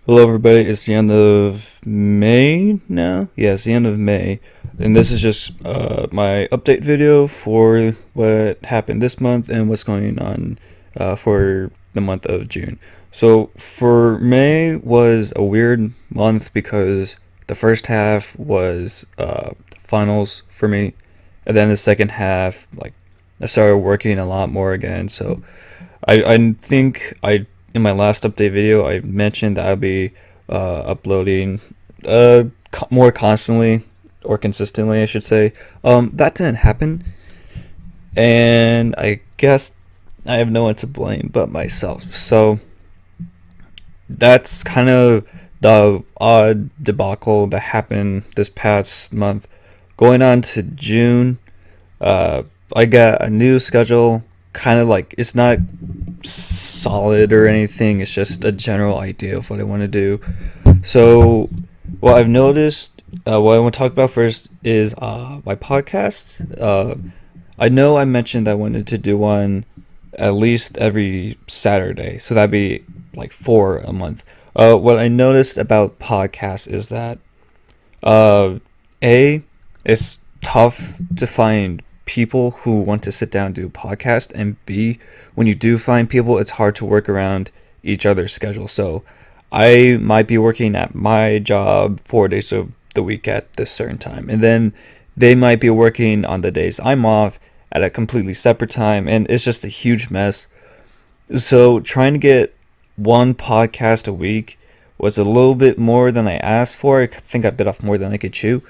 Hello, everybody. It's the end of May now. Yeah, it's the end of May, and this is just my update video for what happened this month and what's going on for the month of June. So for May was a weird month because the first half was finals for me, and then the second half, like I started working a lot more again. So I think I in my last update video I mentioned that I'll be uploading more constantly or consistently, I should say. That didn't happen, and I guess I have no one to blame but myself. So that's kind of the odd debacle that happened this past month. Going on to June, uh, I got a new schedule. Kind of like it's not solid or anything. It's just a general idea of what I want to do. So, what I've noticed, what I want to talk about first is my podcast. I know I mentioned that I wanted to do one at least every Saturday, so that'd be like four a month. What I noticed about podcasts is that uh, a it's tough to find people who want to sit down and do a podcast, and B, when you do find people, it's hard to work around each other's schedule. So I might be working at my job 4 days of the week at this certain time, and then they might be working on the days I'm off at a completely separate time, and it's just a huge mess. So trying to get one podcast a week was a little bit more than I asked for. I think I bit off more than I could chew.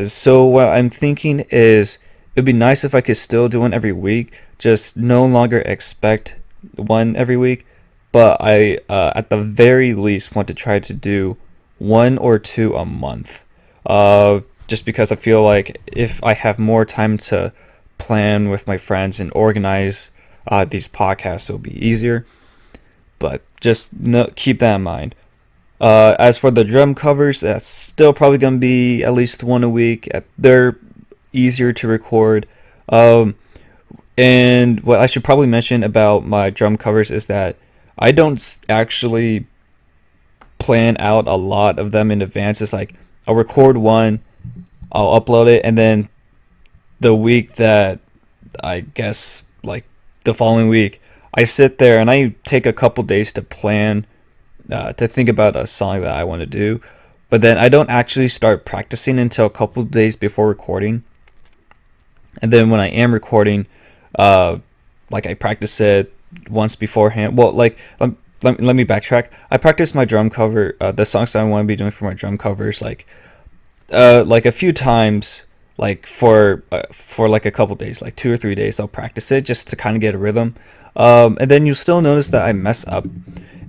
So what I'm thinking is it'd be nice if I could still do one every week, just no longer expect one every week. But I, at the very least, want to try to do one or two a month. Just because I feel like if I have more time to plan with my friends and organize these podcasts, it'll be easier. But just keep that in mind. As for the drum covers, that's still probably going to be at least one a week. They're easier to record. And what I should probably mention about my drum covers is that I don't actually plan out a lot of them in advance. It's like I'll record one, I'll upload it, and then the week that I guess like the following week, I sit there and I take a couple days to plan, to think about a song that I want to do. But then I don't actually start practicing until a couple days before recording. And then when I am recording, uh, like I practice it once beforehand. Well, like let me backtrack. I practice my drum cover, the songs that I want to be doing for my drum covers, like a few times, like for like a couple days, like 2 or 3 days. I'll practice it just to kind of get a rhythm. And then you'll still notice that I mess up,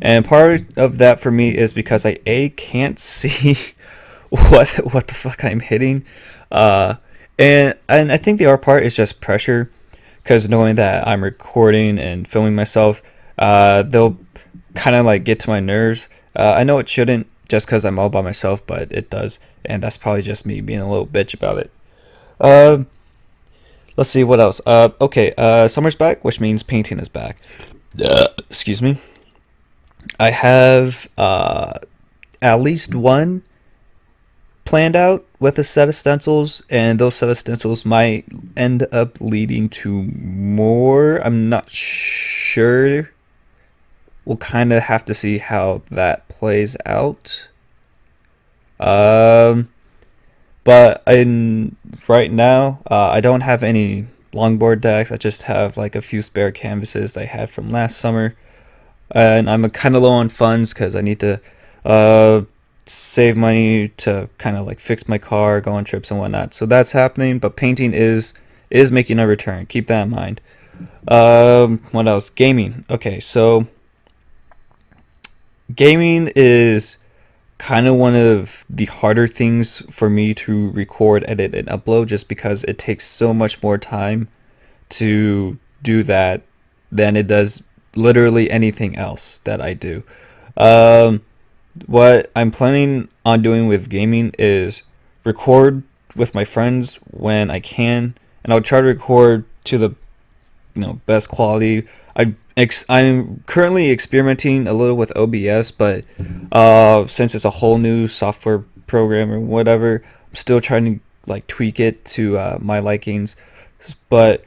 and part of that for me is because I can't see what the fuck I'm hitting. Uh, and I think the other part is just pressure, because knowing that I'm recording and filming myself, they'll kind of like get to my nerves. I know it shouldn't, just because I'm all by myself, but it does, and that's probably just me being a little bitch about it. Uh, let's see what else. Okay, summer's back, which means painting is back. Excuse me. I have at least one planned out with a set of stencils, and those set of stencils might end up leading to more. I'm not sure. We'll kind of have to see how that plays out. Um, but in right now, I don't have any longboard decks. I just have like a few spare canvases I had from last summer, and I'm kind of low on funds because I need to uh, save money to kind of like fix my car, go on trips and whatnot. So that's happening. But painting is making a return. Keep that in mind. What else? Gaming. Okay, so gaming is kind of one of the harder things for me to record, edit, and upload, just because it takes so much more time to do that than it does literally anything else that I do. Um, what I'm planning on doing with gaming is record with my friends when I can, and I'll try to record to the best quality. I'm currently experimenting a little with OBS, but Since it's a whole new software program or whatever, I'm still trying to like tweak it to my likings. But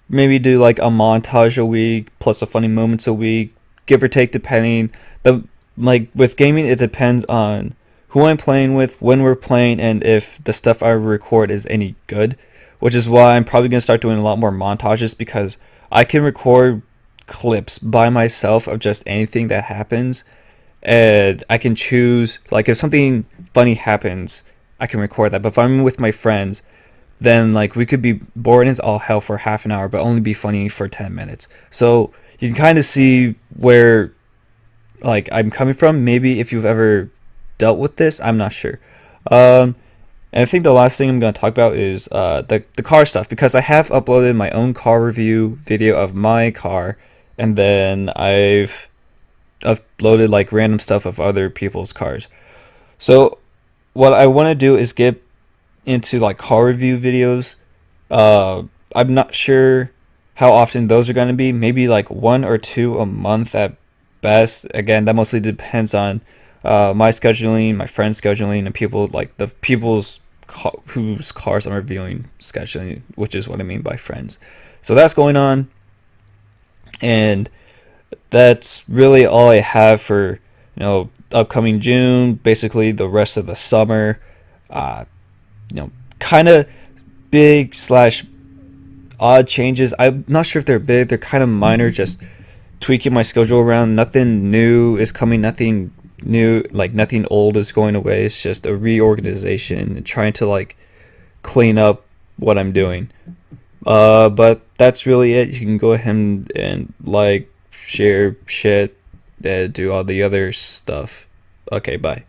maybe do like a montage a week plus a funny moments a week, give or take, depending. The Like with gaming, it depends on who I'm playing with, when we're playing, and if the stuff I record is any good. Which is why I'm probably gonna start doing a lot more montages, because I can record clips by myself of just anything that happens, and I can choose, like, if something funny happens, I can record that. But if I'm with my friends, then like we could be bored as all hell for half an hour, but only be funny for 10 minutes. So you can kind of see where like I'm coming from. Maybe if you've ever dealt with this, I'm not sure. Um, and I think the last thing I'm going to talk about is the car stuff, because I have uploaded my own car review video of my car, and then I've uploaded like random stuff of other people's cars. So what I want to do is get into like car review videos. Uh, I'm not sure how often those are going to be. Maybe like one or two a month at best. Again, that mostly depends on my scheduling, my friends' scheduling, and people like the people's whose cars I'm reviewing scheduling, which is what I mean by friends. So that's going on, and that's really all I have for upcoming June. Basically, the rest of the summer. Uh, Kind of big slash odd changes. I'm not sure if they're big. They're kind of minor, just tweaking my schedule around. Nothing new is coming. Nothing new, like nothing old is going away. It's just a reorganization and trying to like clean up what I'm doing. But that's really it. You can go ahead and like, share, shit, do all the other stuff. Okay, bye.